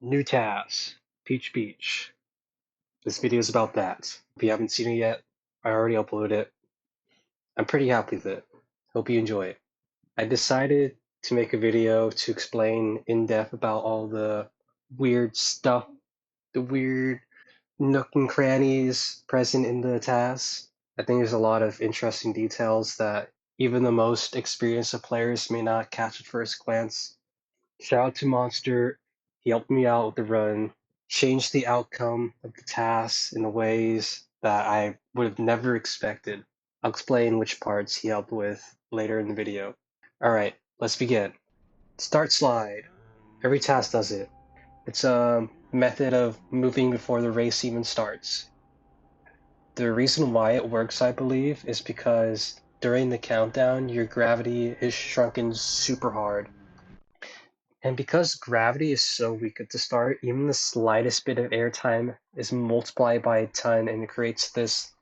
New TAS, Peach Beach. This video is about that. If you haven't seen it yet, I already uploaded it. I'm pretty happy with it. Hope you enjoy it. I decided to make a video to explain in depth about all the weird stuff, the weird nook and crannies present in the TAS. I think there's a lot of interesting details that even the most experienced of players may not catch at first glance. Shout out to Monster. He helped me out with the run, changed the outcome of the task in ways that I would have never expected. I'll explain which parts he helped with later in the video. Alright, let's begin. Start slide. Every task does it. It's a method of moving before the race even starts. The reason why it works, I believe, is because during the countdown, your gravity is shrunken super hard. And because gravity is so weak at the start, even the slightest bit of airtime is multiplied by a ton and it creates this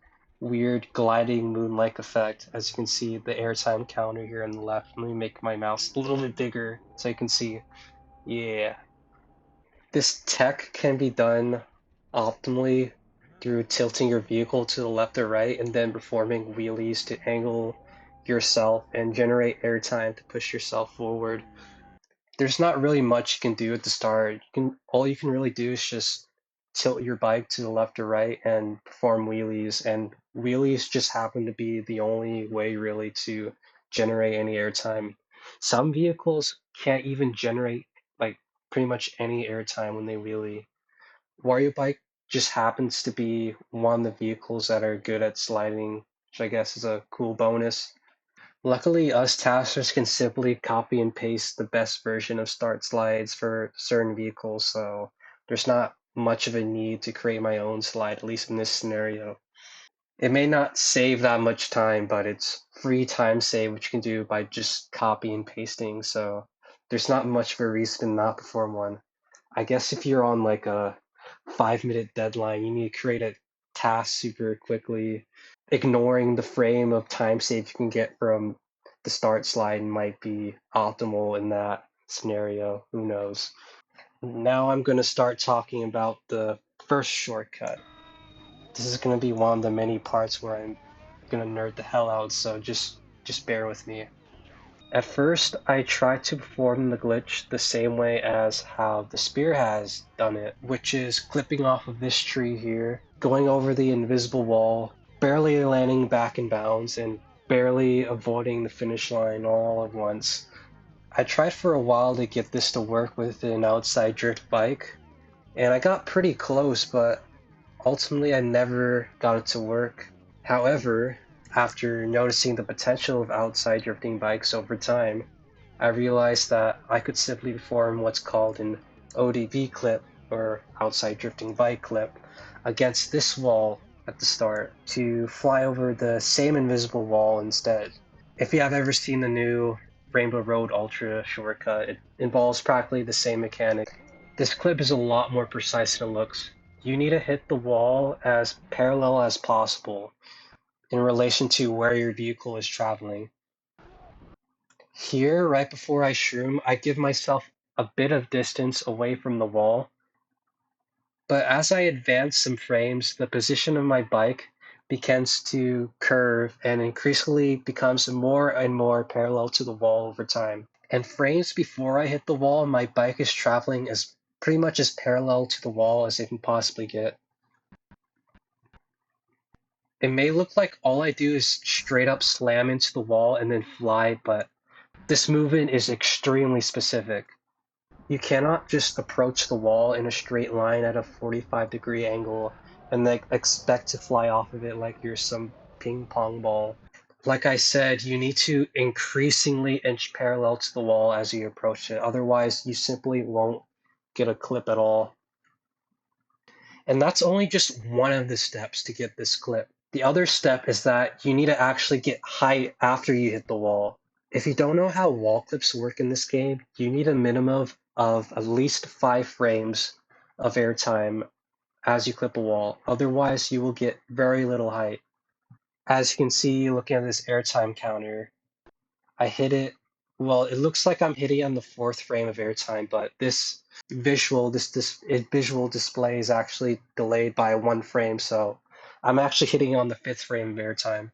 weird gliding moon-like effect. As you can see, the airtime counter here on the left. Let me make my mouse a little bit bigger so you can see. Yeah. This tech can be done optimally through tilting your vehicle to the left or right and then performing wheelies to angle yourself and generate airtime to push yourself forward. There's not really much you can do at the start. All you can really do is just tilt your bike to the left or right and perform wheelies, and wheelies just happen to be the only way really to generate any airtime. Some vehicles can't even generate like pretty much any airtime when they wheelie. Wario Bike just happens to be one of the vehicles that are good at sliding, which I guess is a cool bonus. Luckily, us testers can simply copy and paste the best version of start slides for certain vehicles, so there's not much of a need to create my own slide, at least in this scenario. It may not save that much time, but it's free time save, which you can do by just copy and pasting, so there's not much of a reason to not perform one. I guess if you're on like a 5-minute deadline, you need to create a task super quickly. Ignoring the frame of time save you can get from the start slide might be optimal in that scenario. Who knows? Now I'm going to start talking about the first shortcut. This is going to be one of the many parts where I'm going to nerd the hell out, so just bear with me. At first, I tried to perform the glitch the same way as how the spear has done it, which is clipping off of this tree here, going over the invisible wall, barely landing back in bounds, and barely avoiding the finish line all at once. I tried for a while to get this to work with an outside drift bike, and I got pretty close, but ultimately I never got it to work. However, after noticing the potential of outside drifting bikes over time, I realized that I could simply perform what's called an ODB clip, or outside drifting bike clip, against this wall at the start to fly over the same invisible wall instead. If you have ever seen the new Rainbow Road Ultra shortcut, it involves practically the same mechanic. This clip is a lot more precise than it looks. You need to hit the wall as parallel as possible in relation to where your vehicle is traveling. Here, right before I shroom, I give myself a bit of distance away from the wall, but as I advance some frames, the position of my bike begins to curve and increasingly becomes more and more parallel to the wall over time. And frames before I hit the wall, my bike is traveling as pretty much as parallel to the wall as it can possibly get. It may look like all I do is straight up slam into the wall and then fly, but this movement is extremely specific. You cannot just approach the wall in a straight line at a 45-degree angle and then expect to fly off of it like you're some ping pong ball. Like I said, you need to increasingly inch parallel to the wall as you approach it, otherwise you simply won't get a clip at all. And that's only just one of the steps to get this clip. The other step is that you need to actually get height after you hit the wall. If you don't know how wall clips work in this game, you need a minimum of at least 5 frames of airtime as you clip a wall. Otherwise, you will get very little height. As you can see, looking at this airtime counter, I hit it Well, it looks like I'm hitting on the fourth frame of airtime, but visual display is actually delayed by one frame, so I'm actually hitting on the fifth frame of airtime.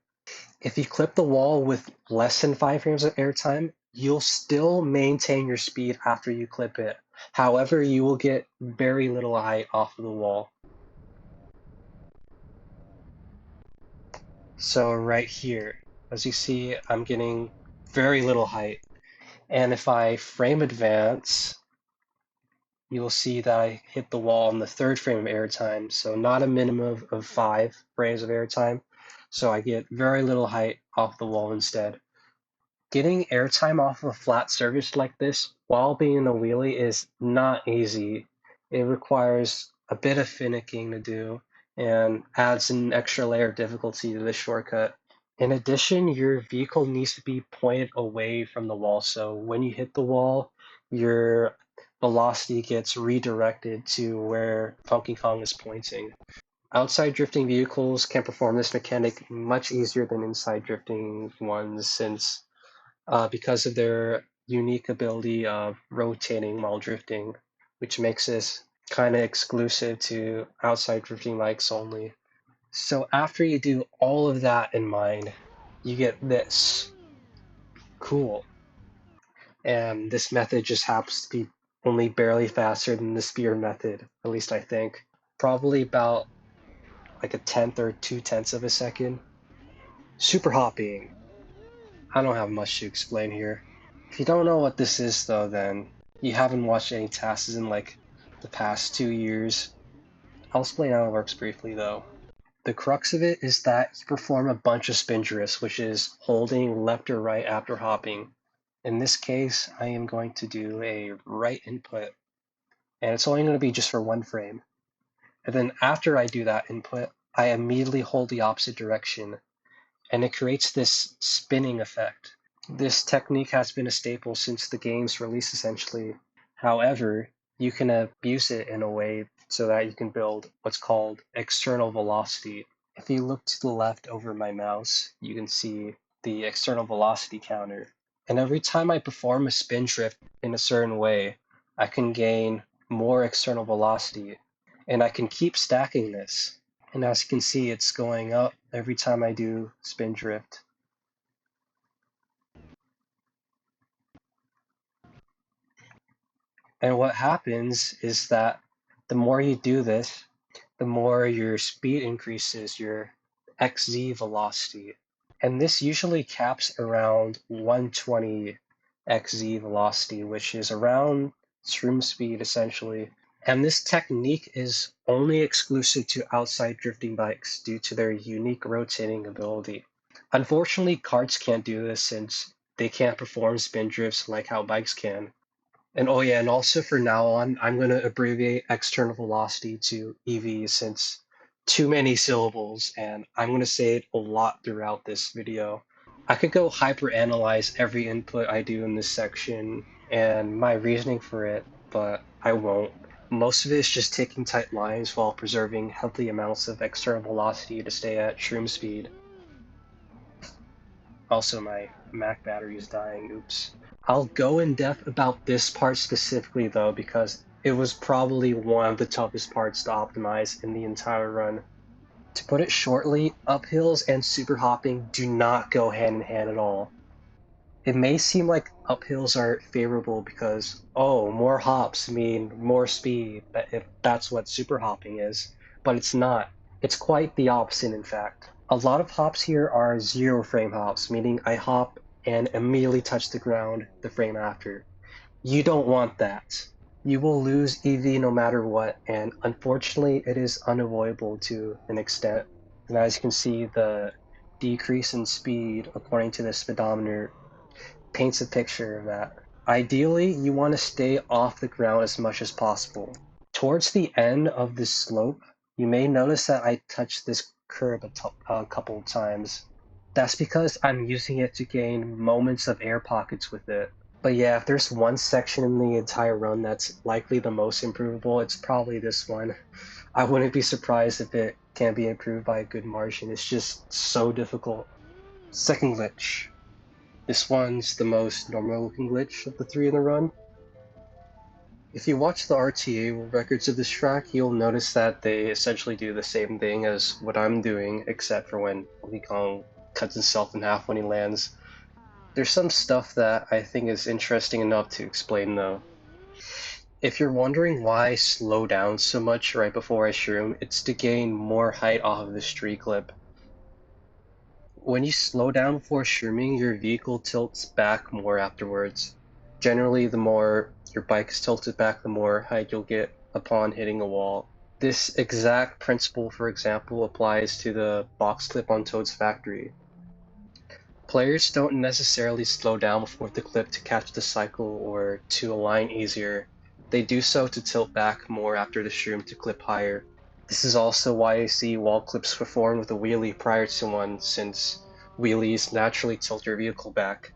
If you clip the wall with less than 5 frames of airtime, you'll still maintain your speed after you clip it. However, you will get very little height off of the wall. So right here, as you see, I'm getting very little height. And if I frame advance, you will see that I hit the wall on the third frame of airtime, so not a minimum of 5 frames of airtime. So I get very little height off the wall instead. Getting airtime off of a flat surface like this while being in a wheelie is not easy. It requires a bit of finicking to do and adds an extra layer of difficulty to this shortcut. In addition, your vehicle needs to be pointed away from the wall, so when you hit the wall, your velocity gets redirected to where Funky Kong is pointing. Outside drifting vehicles can perform this mechanic much easier than inside drifting ones, since because of their unique ability of rotating while drifting, which makes this kind of exclusive to outside drifting likes only. So after you do all of that in mind, you get this. Cool. And this method just happens to be only barely faster than the spear method, at least I think. Probably about like a tenth or 2/10 of a second. Super hopping. I don't have much to explain here. If you don't know what this is though, then you haven't watched any TASs in like the past 2 years. I'll explain how it works briefly though. The crux of it is that you perform a bunch of spin drifts, which is holding left or right after hopping. In this case, I am going to do a right input, and it's only going to be just for one frame. And then after I do that input, I immediately hold the opposite direction, and it creates this spinning effect. This technique has been a staple since the game's release essentially. However, you can abuse it in a way so that you can build what's called external velocity. If you look to the left over my mouse, you can see the external velocity counter. And every time I perform a spin drift in a certain way, I can gain more external velocity. And I can keep stacking this. And as you can see, it's going up every time I do spin drift. And what happens is that the more you do this, the more your speed increases, your XZ velocity. And this usually caps around 120 XZ velocity, which is around shroom speed essentially. And this technique is only exclusive to outside drifting bikes due to their unique rotating ability. Unfortunately, karts can't do this since they can't perform spin drifts like how bikes can. And oh yeah, and also for now on, I'm going to abbreviate external velocity to EV since too many syllables, and I'm going to say it a lot throughout this video. I could go hyper-analyze every input I do in this section and my reasoning for it, but I won't. Most of it is just taking tight lines while preserving healthy amounts of external velocity to stay at shroom speed. Also, my Mac battery is dying, oops. I'll go in depth about this part specifically though, because it was probably one of the toughest parts to optimize in the entire run. To put it shortly, uphills and super hopping do not go hand in hand at all. It may seem like uphills are favorable because, oh, more hops mean more speed, if that's what super hopping is, but it's not. It's quite the opposite, in fact. A lot of hops here are zero frame hops, meaning I hop and immediately touch the ground the frame after. You don't want that. You will lose EV no matter what, and unfortunately it is unavoidable to an extent. And as you can see, the decrease in speed according to the speedometer paints a picture of that. Ideally, you want to stay off the ground as much as possible. Towards the end of the slope, you may notice that I touched this curb a couple of times. That's because I'm using it to gain moments of air pockets with it. But yeah, if there's one section in the entire run that's likely the most improvable, it's probably this one. I wouldn't be surprised if it can be improved by a good margin. It's just so difficult. Second glitch. This one's the most normal looking glitch of the three in the run. If you watch the RTA records of this track, you'll notice that they essentially do the same thing as what I'm doing, except for when Lee Kong cuts himself in half when he lands. There's some stuff that I think is interesting enough to explain though. If you're wondering why I slow down so much right before I shroom, it's to gain more height off of this tree clip. When you slow down before shrooming, your vehicle tilts back more afterwards. Generally, the more your bike is tilted back, the more height you'll get upon hitting a wall. This exact principle, for example, applies to the box clip on Toad's factory. Players don't necessarily slow down before the clip to catch the cycle or to align easier. They do so to tilt back more after the shroom to clip higher. This is also why I see wall clips performed with a wheelie prior to one, since wheelies naturally tilt your vehicle back.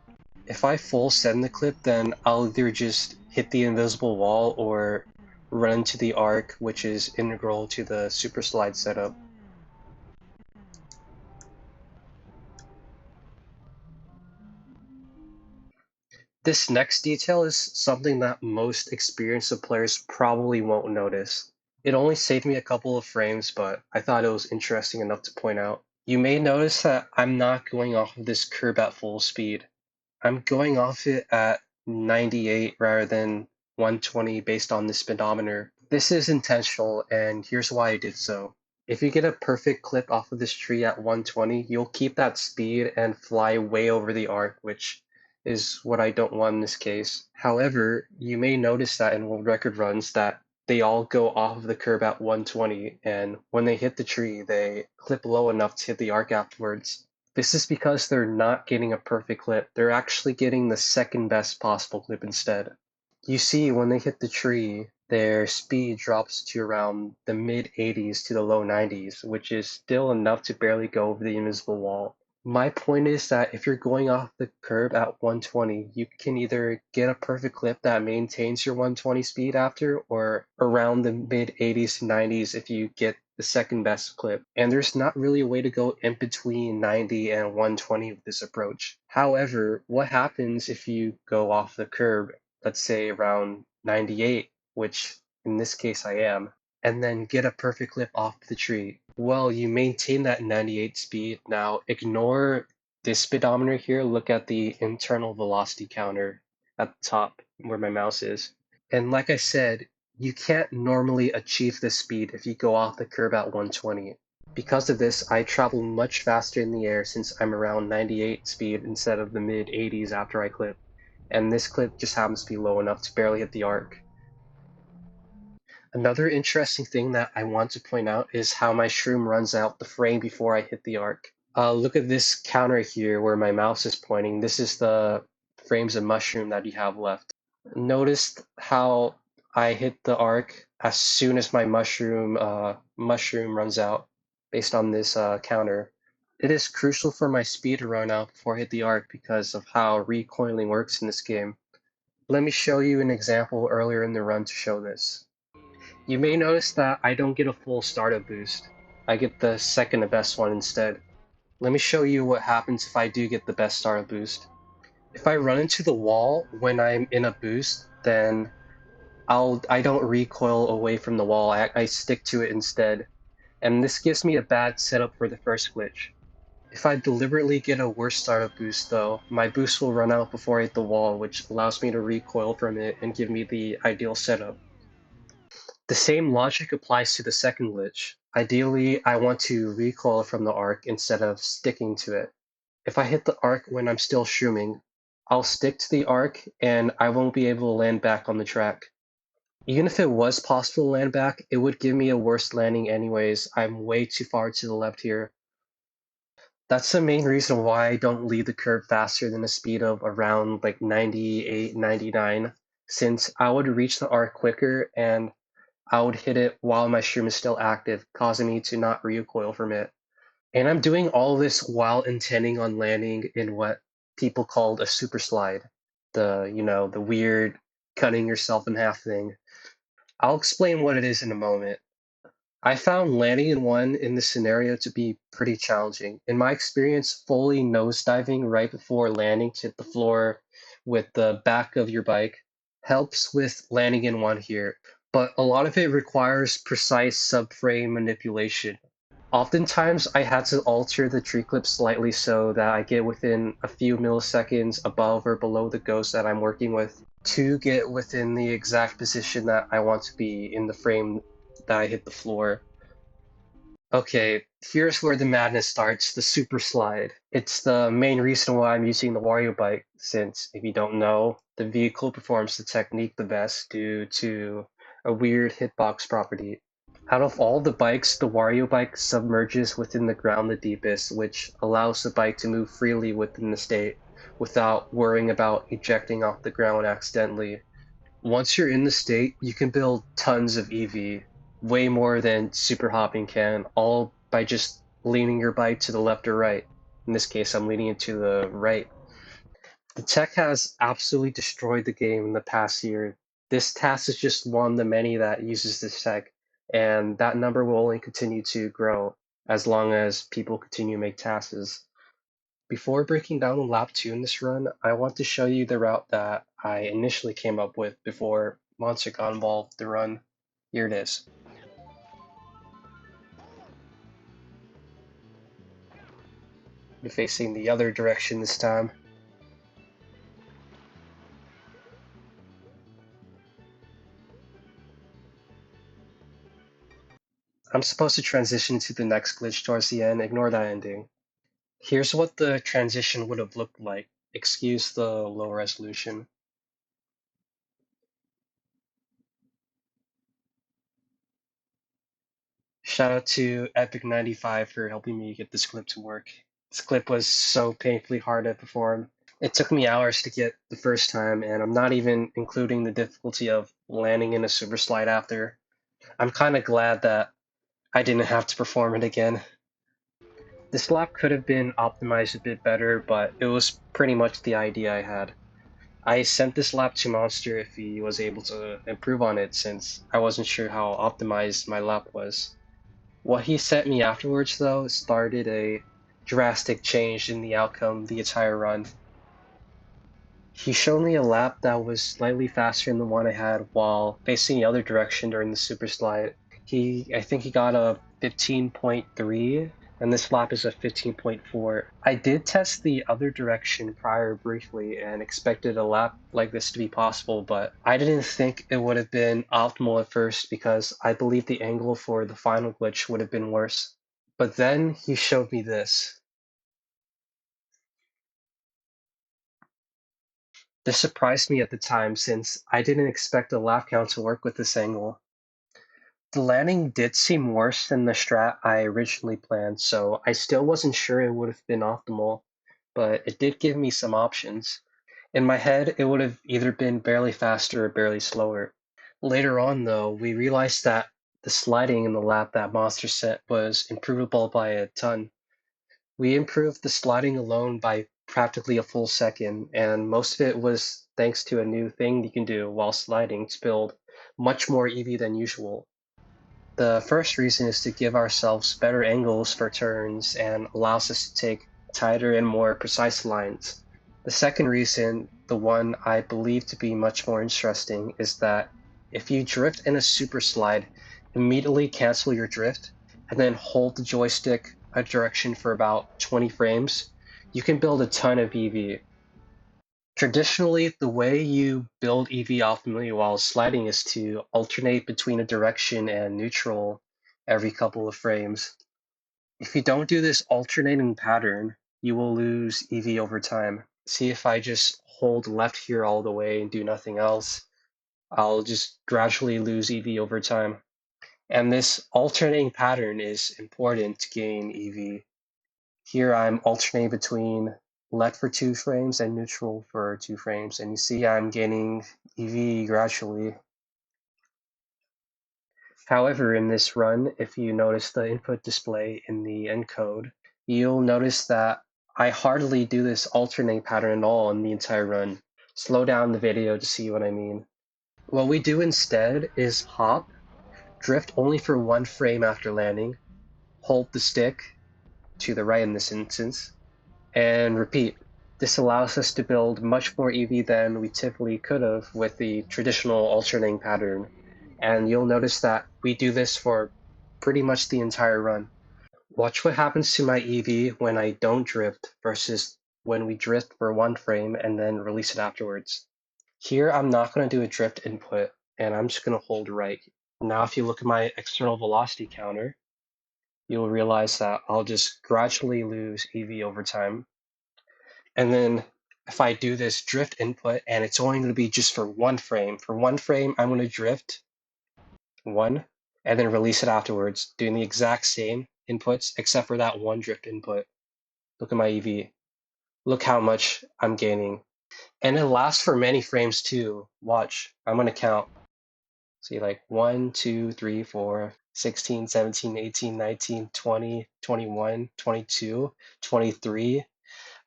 If I full send the clip, then I'll either just hit the invisible wall or run into the arc, which is integral to the super slide setup. This next detail is something that most experienced players probably won't notice. It only saved me a couple of frames, but I thought it was interesting enough to point out. You may notice that I'm not going off of this curb at full speed. I'm going off it at 98 rather than 120 based on the speedometer. This is intentional, and here's why I did so. If you get a perfect clip off of this tree at 120, you'll keep that speed and fly way over the arc, which is what I don't want in this case. However, you may notice that in world record runs that they all go off of the curb at 120, and when they hit the tree, they clip low enough to hit the arc afterwards. This is because they're not getting a perfect clip. They're actually getting the second best possible clip instead. You see, when they hit the tree, their speed drops to around the mid 80s to the low 90s, which is still enough to barely go over the invisible wall. My point is that if you're going off the curb at 120, you can either get a perfect clip that maintains your 120 speed after, or around the mid 80s to 90s if you get the second best clip. And there's not really a way to go in between 90 and 120 with this approach. However, what happens if you go off the curb, let's say around 98, which in this case I am, and then get a perfect clip off the tree? Well, you maintain that 98 speed. Now ignore this speedometer here. Look at the internal velocity counter at the top where my mouse is. And like I said, you can't normally achieve this speed if you go off the curb at 120. Because of this, I travel much faster in the air since I'm around 98 speed instead of the mid 80s after I clip. And this clip just happens to be low enough to barely hit the arc. Another interesting thing that I want to point out is how my shroom runs out the frame before I hit the arc. Look at this counter here where my mouse is pointing. This is the frames of mushroom that you have left. Notice how I hit the arc as soon as my mushroom runs out based on this counter. It is crucial for my speed to run out before I hit the arc because of how recoiling works in this game. Let me show you an example earlier in the run to show this. You may notice that I don't get a full startup boost. I get the second to best one instead. Let me show you what happens if I do get the best startup boost. If I run into the wall when I'm in a boost, then I don't recoil away from the wall. I stick to it instead. And this gives me a bad setup for the first glitch. If I deliberately get a worse startup boost though, my boost will run out before I hit the wall, which allows me to recoil from it and give me the ideal setup. The same logic applies to the second glitch. Ideally, I want to recoil from the arc instead of sticking to it. If I hit the arc when I'm still shrooming, I'll stick to the arc and I won't be able to land back on the track. Even if it was possible to land back, it would give me a worse landing anyways. I'm way too far to the left here. That's the main reason why I don't leave the curve faster than a speed of around like 98, 99, since I would reach the arc quicker and I would hit it while my shroom is still active, causing me to not recoil from it. And I'm doing all this while intending on landing in what people called a super slide. The weird cutting yourself in half thing. I'll explain what it is in a moment. I found landing in one in this scenario to be pretty challenging. In my experience, fully nosediving right before landing to hit the floor with the back of your bike helps with landing in one here, but a lot of it requires precise subframe manipulation. Oftentimes, I had to alter the tree clip slightly so that I get within a few milliseconds above or below the ghost that I'm working with to get within the exact position that I want to be in the frame that I hit the floor. Okay, here's where the madness starts, the super slide. It's the main reason why I'm using the Wario bike, since if you don't know, the vehicle performs the technique the best due to a weird hitbox property. Out of all the bikes, the Wario bike submerges within the ground the deepest, which allows the bike to move freely within the state without worrying about ejecting off the ground accidentally. Once you're in the state, you can build tons of EV, way more than super hopping can, all by just leaning your bike to the left or right. In this case, I'm leaning it to the right. The tech has absolutely destroyed the game in the past year. This TAS is just one of the many that uses this tech, and that number will only continue to grow as long as people continue to make TASes. Before breaking down the lap 2 in this run, I want to show you the route that I initially came up with before Monster got involved the run. Here it is. I'm facing the other direction this time. I'm supposed to transition to the next glitch towards the end, ignore that ending. Here's what the transition would have looked like. Excuse the low resolution. Shout out to Epic95 for helping me get this clip to work. This clip was so painfully hard to perform. It took me hours to get the first time, and I'm not even including the difficulty of landing in a super slide after. I'm kind of glad that I didn't have to perform it again. This lap could have been optimized a bit better, but it was pretty much the idea I had. I sent this lap to Monster if he was able to improve on it, since I wasn't sure how optimized my lap was. What he sent me afterwards, though, started a drastic change in the outcome the entire run. He showed me a lap that was slightly faster than the one I had while facing the other direction during the super slide. I think he got a 15.3, and this lap is a 15.4. I did test the other direction prior briefly and expected a lap like this to be possible, but I didn't think it would have been optimal at first because I believe the angle for the final glitch would have been worse. But then he showed me this. This surprised me at the time since I didn't expect a lap count to work with this angle. The landing did seem worse than the strat I originally planned, so I still wasn't sure it would have been optimal, but it did give me some options. In my head, it would have either been barely faster or barely slower. Later on, though, we realized that the sliding in the lap that Monster set was improvable by a ton. We improved the sliding alone by practically a full second, and most of it was thanks to a new thing you can do while sliding to build much more EV than usual. The first reason is to give ourselves better angles for turns and allows us to take tighter and more precise lines. The second reason, the one I believe to be much more interesting, is that if you drift in a super slide, immediately cancel your drift and then hold the joystick a direction for about 20 frames, you can build a ton of EV. Traditionally, the way you build EV optimally while sliding is to alternate between a direction and neutral every couple of frames. If you don't do this alternating pattern, you will lose EV over time. See, if I just hold left here all the way and do nothing else, I'll just gradually lose EV over time. And this alternating pattern is important to gain EV. Here I'm alternating between left for 2 frames and neutral for 2 frames, and you see I'm gaining EV gradually. However, in this run, if you notice the input display in the encode, you'll notice that I hardly do this alternating pattern at all in the entire run. Slow down the video to see what I mean. What we do instead is hop, drift only for one frame after landing, hold the stick to the right in this instance, and repeat. This allows us to build much more EV than we typically could have with the traditional alternating pattern. And you'll notice that we do this for pretty much the entire run. Watch what happens to my EV when I don't drift versus when we drift for one frame and then release it afterwards. Here, I'm not going to do a drift input, and I'm just going to hold right. Now, if you look at my external velocity counter, you'll realize that I'll just gradually lose EV over time. And then if I do this drift input, and it's only going to be just for one frame, I'm going to drift one, and then release it afterwards, doing the exact same inputs, except for that one drift input. Look at my EV. Look how much I'm gaining. And it lasts for many frames too. Watch, I'm gonna count. See, like 1, 2, 3, 4, 16, 17, 18, 19, 20, 21, 22, 23.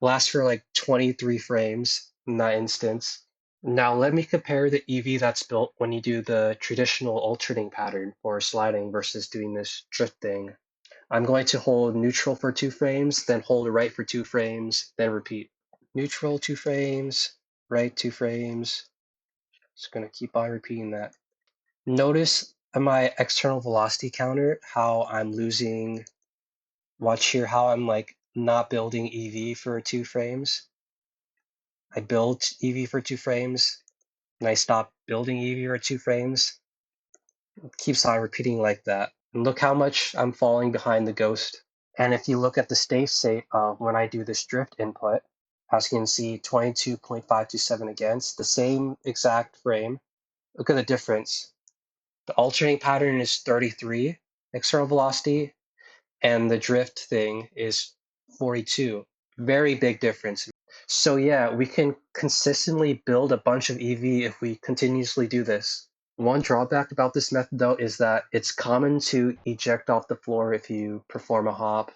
Lasts for like 23 frames in that instance. Now let me compare the EV that's built when you do the traditional alternating pattern for sliding versus doing this drift thing. I'm going to hold neutral for 2 frames, then hold right for 2 frames, then repeat. Neutral 2 frames, right 2 frames. Just going to keep on repeating that. Notice on my external velocity counter how I'm losing. Watch here how I'm like not building EV for 2 frames. I build EV for 2 frames, and I stop building EV for 2 frames. It keeps on repeating like that. And look how much I'm falling behind the ghost. And if you look at the state of when I do this drift input, as you can see, 22.527 against the same exact frame. Look at the difference. The alternating pattern is 33 external velocity, and the drift thing is 42. Very big difference. So yeah, we can consistently build a bunch of EV if we continuously do this. One drawback about this method though is that it's common to eject off the floor if you perform a hop.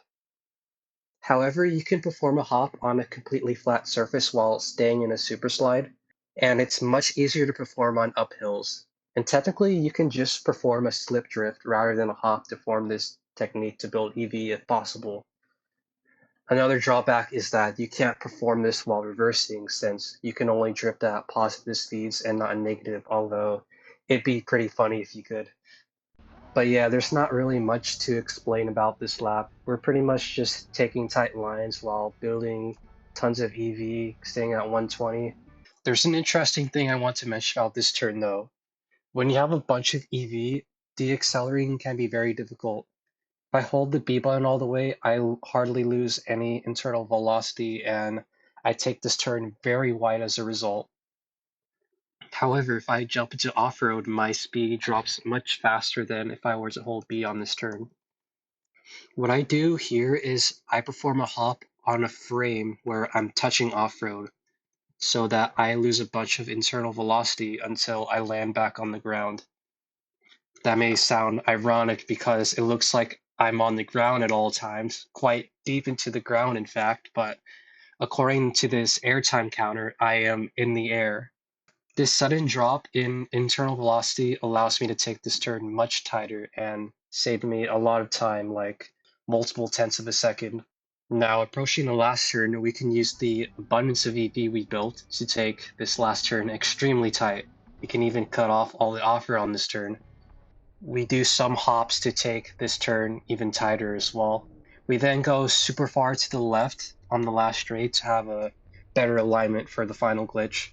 However, you can perform a hop on a completely flat surface while staying in a superslide, and it's much easier to perform on uphills. And technically, you can just perform a slip drift rather than a hop to form this technique to build EV if possible. Another drawback is that you can't perform this while reversing, since you can only drift at positive speeds and not negative, although it'd be pretty funny if you could. But yeah, there's not really much to explain about this lap. We're pretty much just taking tight lines while building tons of EV, staying at 120. There's an interesting thing I want to mention about this turn though. When you have a bunch of EV, deaccelerating can be very difficult. If I hold the B button all the way, I hardly lose any internal velocity, and I take this turn very wide as a result. However, if I jump into off-road, my speed drops much faster than if I were to hold B on this turn. What I do here is I perform a hop on a frame where I'm touching off-road so that I lose a bunch of internal velocity until I land back on the ground. That may sound ironic because it looks like I'm on the ground at all times, quite deep into the ground in fact, but according to this airtime counter, I am in the air. This sudden drop in internal velocity allows me to take this turn much tighter and save me a lot of time, like multiple tenths of a second. Now, approaching the last turn, we can use the abundance of EV we built to take this last turn extremely tight. We can even cut off all the offer on this turn. We do some hops to take this turn even tighter as well. We then go super far to the left on the last straight to have a better alignment for the final glitch.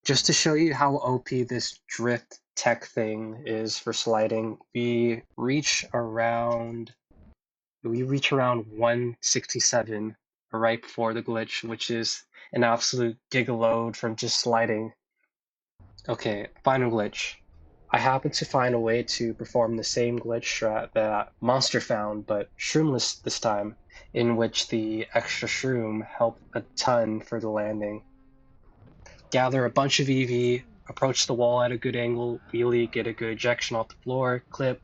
Just to show you how OP this drift tech thing is for sliding, we reach around 167 right before the glitch, which is an absolute gigaload from just sliding. Okay, final glitch. I happen to find a way to perform the same glitch strat that Monster found, but shroomless this time, in which the extra shroom helped a ton for the landing. Gather a bunch of EV, approach the wall at a good angle, wheelie, get a good ejection off the floor, clip,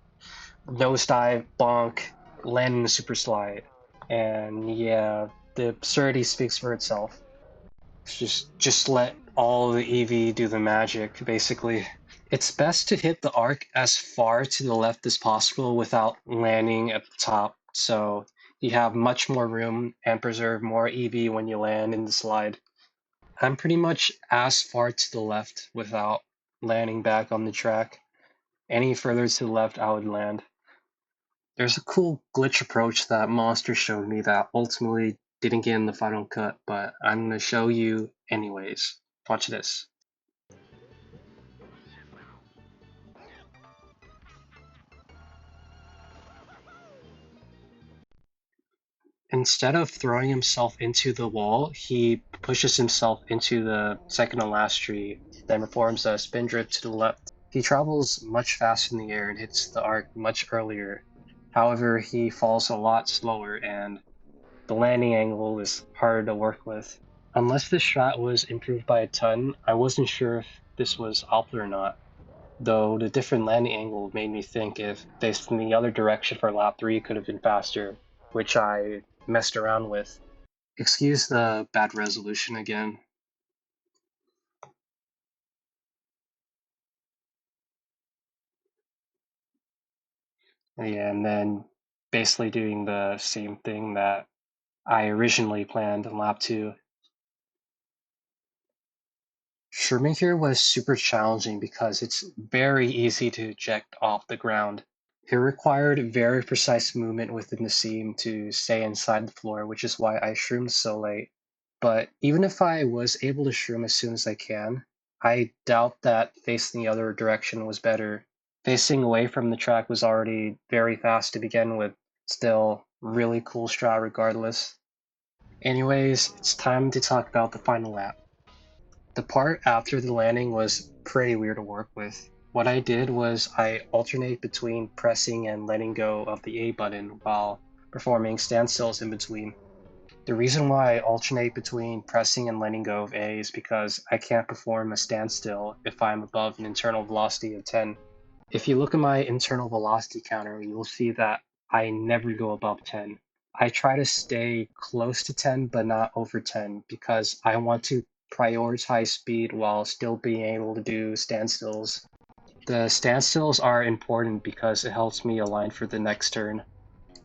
nosedive, bonk, land in a super slide. And yeah, the absurdity speaks for itself. Just let all the EV do the magic, basically. It's best to hit the arc as far to the left as possible without landing at the top, so you have much more room and preserve more EV when you land in the slide. I'm pretty much as far to the left without landing back on the track. Any further to the left, I would land. There's a cool glitch approach that Monster showed me that ultimately didn't get in the final cut, but I'm going to show you anyways. Watch this. Instead of throwing himself into the wall, he pushes himself into the second to last tree, then performs a spin drift to the left. He travels much faster in the air and hits the arc much earlier. However, he falls a lot slower and the landing angle is harder to work with. Unless this shot was improved by a ton, I wasn't sure if this was optimal or not, though the different landing angle made me think if faced in the other direction for lap 3 could have been faster, which I messed around with. Excuse the bad resolution again. Yeah, and then basically doing the same thing that I originally planned in lap 2. Shrooming here was super challenging because it's very easy to eject off the ground. It required very precise movement within the seam to stay inside the floor, which is why I shroomed so late. But even if I was able to shroom as soon as I can, I doubt that facing the other direction was better. Facing away from the track was already very fast to begin with, still really cool strat regardless. Anyways, it's time to talk about the final lap. The part after the landing was pretty weird to work with. What I did was I alternate between pressing and letting go of the A button while performing standstills in between. The reason why I alternate between pressing and letting go of A is because I can't perform a standstill if I'm above an internal velocity of 10. If you look at my internal velocity counter, you will see that I never go above 10. I try to stay close to 10 but not over 10 because I want to prioritize speed while still being able to do standstills. The standstills are important because it helps me align for the next turn.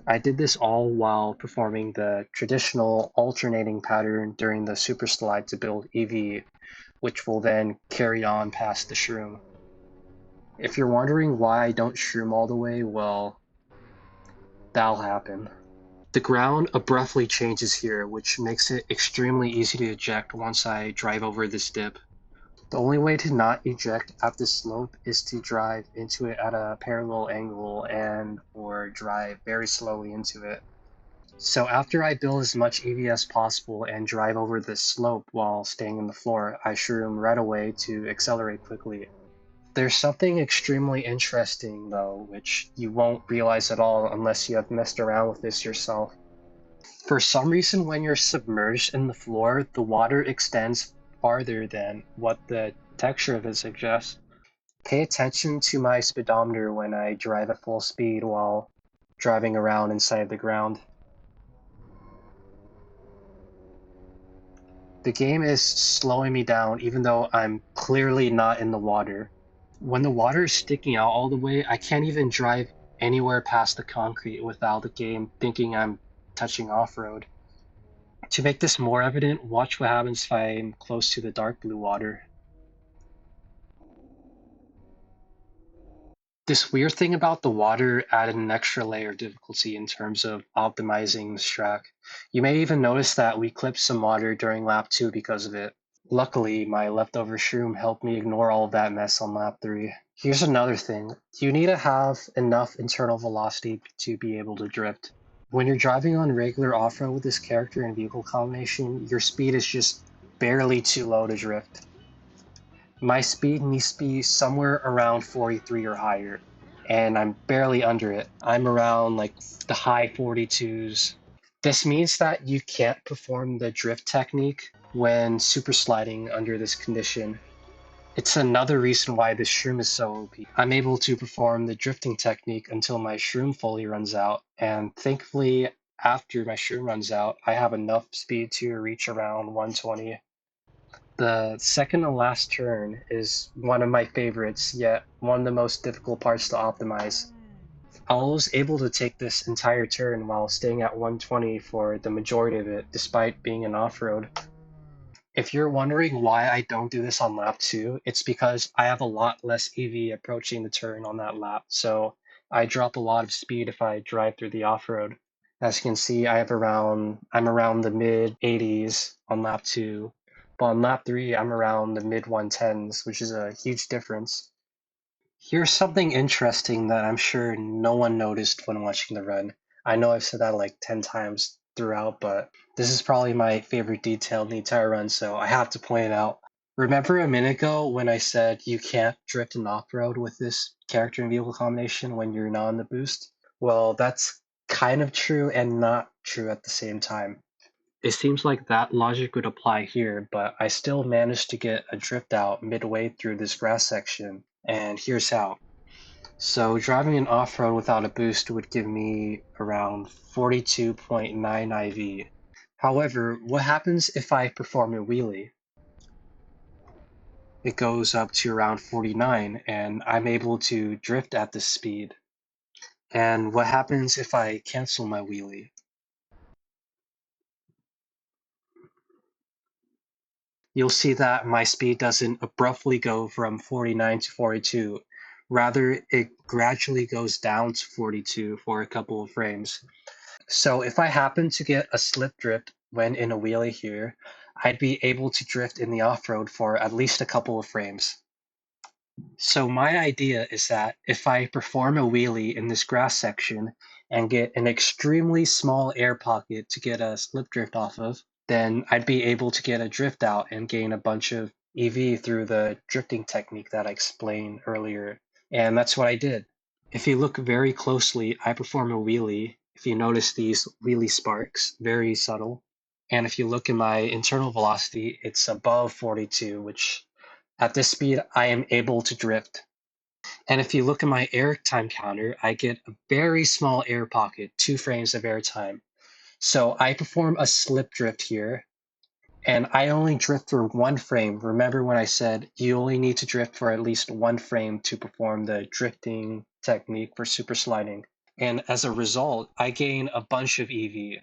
I did this all while performing the traditional alternating pattern during the super slide to build EV, which will then carry on past the shroom. If you're wondering why I don't shroom all the way, well, that'll happen. The ground abruptly changes here, which makes it extremely easy to eject once I drive over this dip. The only way to not eject at this slope is to drive into it at a parallel angle and or drive very slowly into it. So after I build as much EV as possible and drive over this slope while staying in the floor, I shroom right away to accelerate quickly. There's something extremely interesting though, which you won't realize at all unless you have messed around with this yourself. For some reason, when you're submerged in the floor, the water extends farther than what the texture of it suggests. Pay attention to my speedometer when I drive at full speed while driving around inside the ground. The game is slowing me down even though I'm clearly not in the water. When the water is sticking out all the way, I can't even drive anywhere past the concrete without the game thinking I'm touching off-road. To make this more evident, watch what happens if I'm close to the dark blue water. This weird thing about the water added an extra layer of difficulty in terms of optimizing this track. You may even notice that we clipped some water during lap 2 because of it. Luckily, my leftover shroom helped me ignore all of that mess on lap 3. Here's another thing. You need to have enough internal velocity to be able to drift. When you're driving on regular off-road with this character and vehicle combination, your speed is just barely too low to drift. My speed needs to be somewhere around 43 or higher, and I'm barely under it. I'm around like the high 42s. This means that you can't perform the drift technique when super sliding under this condition. It's another reason why this shroom is so OP. I'm able to perform the drifting technique until my shroom fully runs out, and thankfully after my shroom runs out, I have enough speed to reach around 120. The second to last turn is one of my favorites, yet one of the most difficult parts to optimize. I was able to take this entire turn while staying at 120 for the majority of it, despite being an off-road. If you're wondering why I don't do this on lap 2, it's because I have a lot less EV approaching the turn on that lap, so I drop a lot of speed if I drive through the off-road. As you can see, I'm around the mid 80s on lap 2, but on lap 3 I'm around the mid 110s, which is a huge difference. Here's something interesting that I'm sure no one noticed when watching the run. I know I've said that like 10 times throughout, but this is probably my favorite detail in the entire run, so I have to point it out. Remember a minute ago when I said you can't drift an off-road with this character and vehicle combination when you're not on the boost? Well, that's kind of true and not true at the same time. It seems like that logic would apply here, but I still managed to get a drift out midway through this grass section, and here's how. So driving an off-road without a boost would give me around 42.9 IV. However, what happens if I perform a wheelie? It goes up to around 49, and I'm able to drift at this speed. And what happens if I cancel my wheelie? You'll see that my speed doesn't abruptly go from 49 to 42. Rather, it gradually goes down to 42 for a couple of frames. So if I happen to get a slip drift when in a wheelie here, I'd be able to drift in the off-road for at least a couple of frames. So my idea is that if I perform a wheelie in this grass section and get an extremely small air pocket to get a slip drift off of, then I'd be able to get a drift out and gain a bunch of EV through the drifting technique that I explained earlier. And that's what I did. If you look very closely, I perform a wheelie. If you notice these wheelie sparks, very subtle. And if you look at my internal velocity, it's above 42, which at this speed, I am able to drift. And if you look at my air time counter, I get a very small air pocket, 2 frames of air time. So I perform a slip drift here, and I only drift for 1 frame. Remember when I said you only need to drift for at least 1 frame to perform the drifting technique for super sliding. And as a result, I gain a bunch of EV.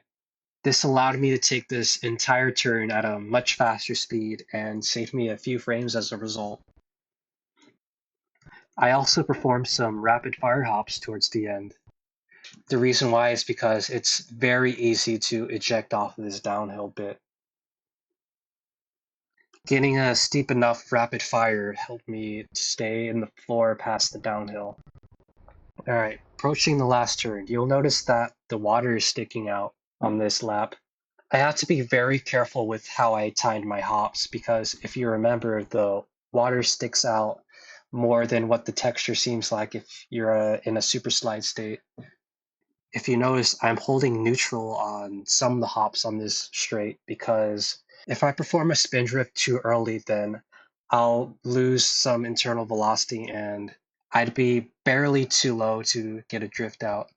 This allowed me to take this entire turn at a much faster speed and saved me a few frames as a result. I also performed some rapid fire hops towards the end. The reason why is because it's very easy to eject off of this downhill bit. Getting a steep enough rapid fire helped me to stay in the floor past the downhill. Alright, approaching the last turn, you'll notice that the water is sticking out on this lap. I have to be very careful with how I timed my hops because if you remember, the water sticks out more than what the texture seems like if you're in a super slide state. If you notice, I'm holding neutral on some of the hops on this straight because if I perform a spin drift too early, then I'll lose some internal velocity and I'd be barely too low to get a drift out.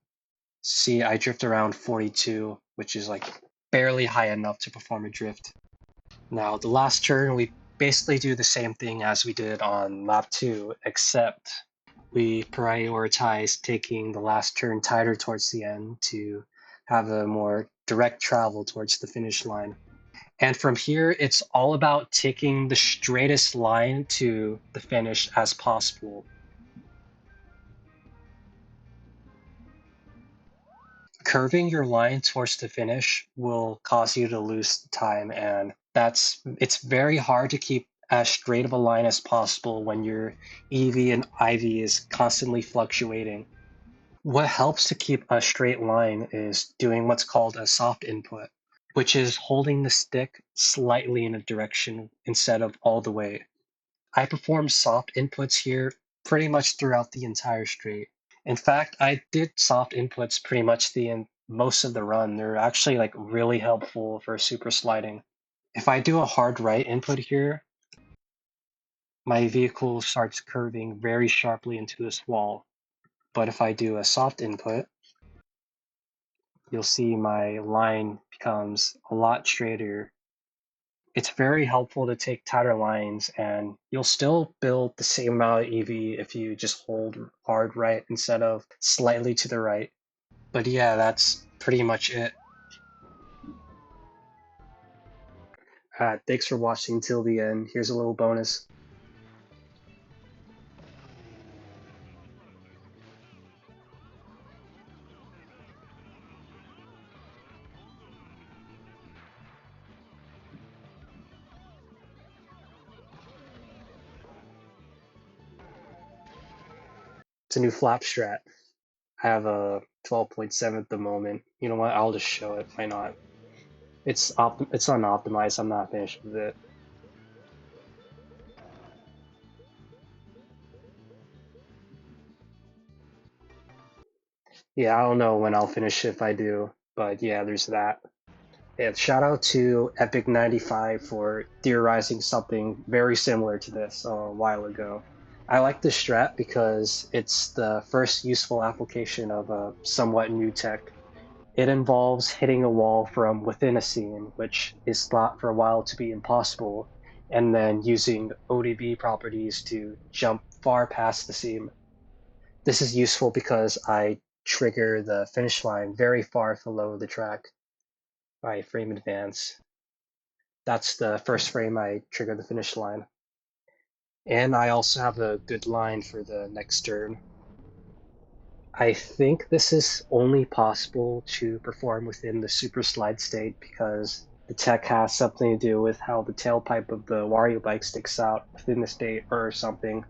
See, I drift around 42, which is like barely high enough to perform a drift. Now, the last turn, we basically do the same thing as we did on lap 2, except we prioritize taking the last turn tighter towards the end to have a more direct travel towards the finish line. And from here, it's all about taking the straightest line to the finish as possible. Curving your line towards the finish will cause you to lose time, and it's very hard to keep as straight of a line as possible when your EV and IV is constantly fluctuating. What helps to keep a straight line is doing what's called a soft input, which is holding the stick slightly in a direction instead of all the way. I perform soft inputs here pretty much throughout the entire straight. In fact, I did soft inputs pretty much most of the run. They're actually like really helpful for super sliding. If I do a hard right input here, my vehicle starts curving very sharply into this wall. But if I do a soft input, you'll see my line becomes a lot straighter. It's very helpful to take tighter lines, and you'll still build the same amount of EV if you just hold hard right instead of slightly to the right. But yeah, that's pretty much it. Thanks for watching till the end. Here's a little bonus. It's a new flap strat. I have a 12.7 at the moment. You know what? I'll just show it. Why not? It's unoptimized. I'm not finished with it. Yeah, I don't know when I'll finish if I do, but yeah, there's that. And shout out to Epic95 for theorizing something very similar to this a while ago. I like this strat because it's the first useful application of a somewhat new tech. It involves hitting a wall from within a scene, which is thought for a while to be impossible, and then using ODB properties to jump far past the seam. This is useful because I trigger the finish line very far below the track by frame advance. That's the first frame I trigger the finish line. And I also have a good line for the next turn. I think this is only possible to perform within the super slide state because the tech has something to do with how the tailpipe of the Wario bike sticks out within the state or something.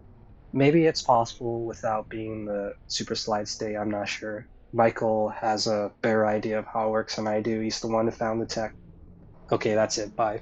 Maybe it's possible without being the super slide state, I'm not sure. Michael has a better idea of how it works than I do. He's the one who found the tech. Okay, that's it. Bye.